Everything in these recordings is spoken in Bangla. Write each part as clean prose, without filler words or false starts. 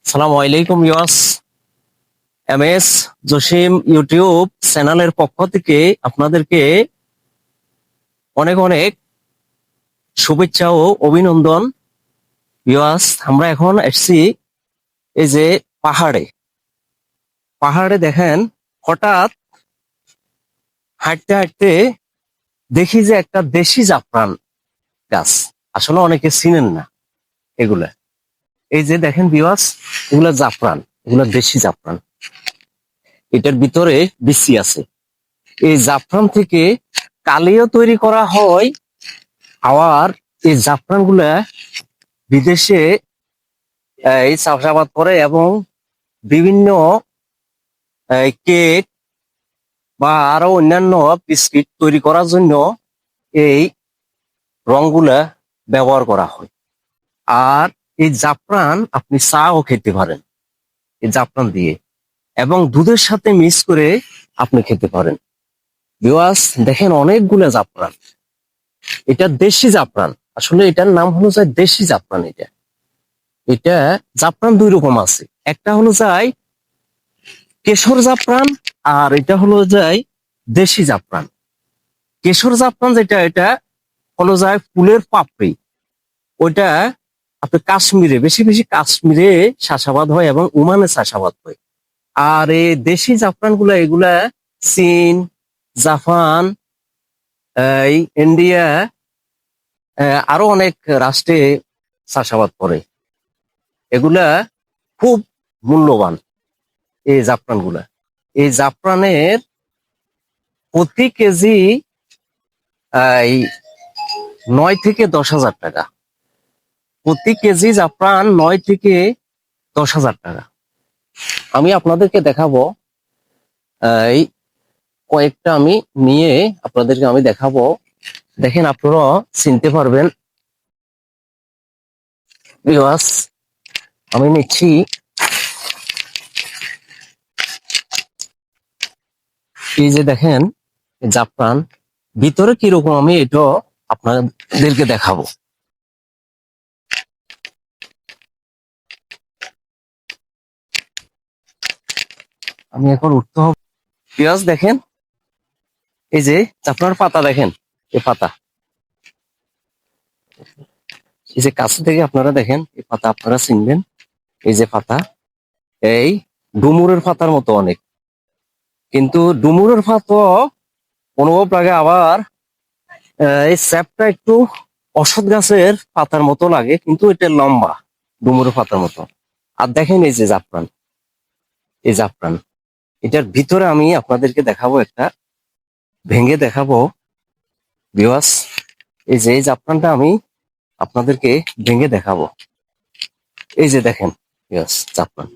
সালামু আলাইকুম ইয়াস। এমএস জসিম ইউটিউব চ্যানেলের পক্ষ থেকে আপনাদেরকে অনেক অনেক শুভেচ্ছা ও অভিনন্দন। ইয়াস, আমরা এখন এসেছি এই যে পাহাড়ে। পাহাড়ে দেখেন, হঠাৎ হাঁটতে হাঁটতে দেখি যে একটা দেশি জাফরান গাছ। আসলে অনেকে চিনেন না এগুলা। এই যে দেখেন বিয়াস, এগুলা জাফরান, এগুলা দেশি জাফরান। এটার ভিতরে বিচি আছে। এই জাফরান থেকে কালিও তৈরি করা হয়। আবার এই জাফরান গুলা বিদেশে এই চাষাবাদ করে এবং বিভিন্ন কেক বা আরো অন্যান্য বিস্কিট তৈরি করার জন্য এই রংগুলা ব্যবহার করা হয়। আর এই জাফরান আপনি চাও খেতে পারেন এই জাফরান দিয়ে, এবং দুধের সাথে মিক্স করে আপনি খেতে পারেন। ভিউয়ার্স দেখেন, অনেকগুলা জাফরান। এটা দেশি জাফরান। আসলে এটার নাম হলো যায় দেশি জাফরান। এটা এটা জাফরান দুই রকম আছে। একটা হলো যায় কেশর জাফরান, আর এটা হলো যায় দেশি জাফরান। কেশর জাফরান যেটা, এটা হলো যায় ফুলের পাপড়ি। ওইটা আপনি কাশ্মীরে, বেশি বেশি কাশ্মীরে চাষাবাদ হয় এবং ওমানে চাষাবাদ হয়। আর এই দেশি জাফরান গুলা, এগুলা চীন, জাপান, এই ইন্ডিয়া, আরো অনেক রাষ্ট্রে চাষাবাদ করে। এগুলা খুব মূল্যবান এই জাফরান গুলা। এই জাফরানের প্রতি কেজি এই 9 থেকে 10 হাজার টাকা। প্রতি কেজি জাফরান 9 থেকে 10 হাজার টাকা। আমি আপনাদেরকে দেখাবো, এই কয়েকটা আমি নিয়ে আপনাদেরকে আমি দেখাবো। দেখেন, আপনারা চিনতে পারবেন। ভিউয়ার্স, আমি নিচ্ছি। এই যে দেখেন জাফরান ভিতরে কিরকম, আমি এটা আপনাদেরকে দেখাবো। আমি এখন উঠতে হবে। পেঁয়াজ দেখেন, এই যে জাফরান পাতা দেখেন, এই পাতা, এই যে কাছে থেকে আপনারা দেখেন, এই পাতা আপনারা চিনবেন। এই যে পাতা, এই ডুমুরের পাতার মতো অনেক, কিন্তু ডুমুরের পাতা অনুভব লাগে। আবার এই স্যাপটা একটু অশ্বত্থ গাছের পাতার মতো লাগে, কিন্তু এটা লম্বা ডুমুরের পাতার মতো। আর দেখেন এই যে জাফরান, এই জাফরান এটার ভিতরে আমি আপনাদেরকে দেখাবো, একটা ভেঙে দেখাবো। ভিউয়ার্স, এই যে এই জাফরানটা আমি আপনাদেরকে ভেঙে দেখাবো। এই যে দেখেন ভিউয়ার্স, জাফরান,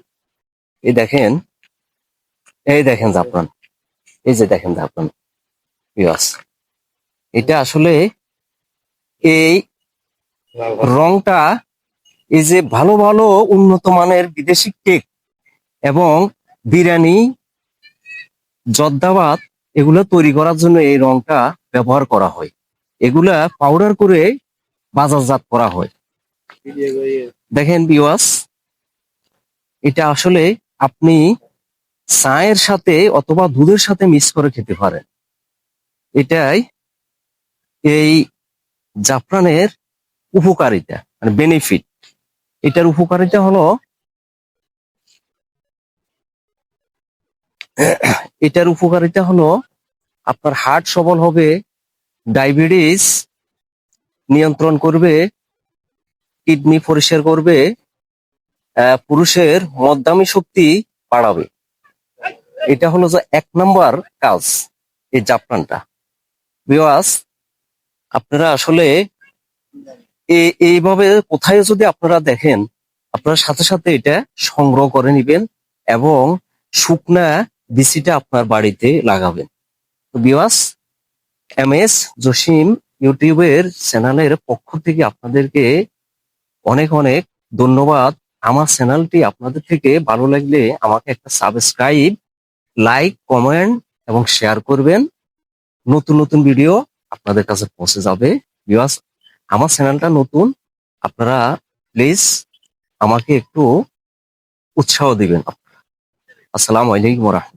এই দেখেন, এই দেখেন জাফরান, এই যে দেখেন জাফরান। ভিউয়ার্স, এটা আসলে এই রংটা, এই যে ভালো ভালো উন্নত মানের বিদেশি কেক এবং বিরিয়ানি, জর্দাবাত, এগুলো তৈরি করার জন্য এই রংটা ব্যবহার করা হয়। এগুলা পাউডার করে বাজারজাত করা হয়। দেখেন ভিউয়ার্স, এটা আসলে আপনি চায়ের সাথে অথবা দুধের সাথে মিক্স করে খেতে পারেন। এটাই এই জাফরানের উপকারিতা, মানে বেনিফিট। এটার উপকারিতা হলো, এটার উপকারিতা হলো আপনার হার্ট সবল হবে, ডায়াবেটিস নিয়ন্ত্রণ করবে, কিডনি পরিষ্কার করবে, পুরুষের মদ্দামি শক্তি বাড়াবে। এটা হলো যে 1 নম্বর কাজ এই জাফরানটা। ভিউয়ার্স, আপনারা আসলে এইভাবে কোথায় যদি আপনারা দেখেন, আপনারা সাথে সাথে এটা সংগ্রহ করে নিবেন এবং শুকনা বিচিটা আপনার বাড়িতে লাগাবেন। তো ভিউয়ার্স, এমএস জসিম ইউটিউবের চ্যানেলের পক্ষ থেকে আপনাদেরকে অনেক অনেক ধন্যবাদ। আমার চ্যানেলটি আপনাদের থেকে ভালো লাগলে আমাকে একটা সাবস্ক্রাইব, লাইক, কমেন্ট এবং শেয়ার করবেন। নতুন নতুন ভিডিও আপনাদের কাছে পৌঁছে যাবে। ভিউয়ার্স, আমার চ্যানেলটা নতুন, আপনারা প্লিজ আমাকে একটু উৎসাহ দিবেন। আসসালামু আলাইকুম ওয়া রাহমাতুল্লাহ।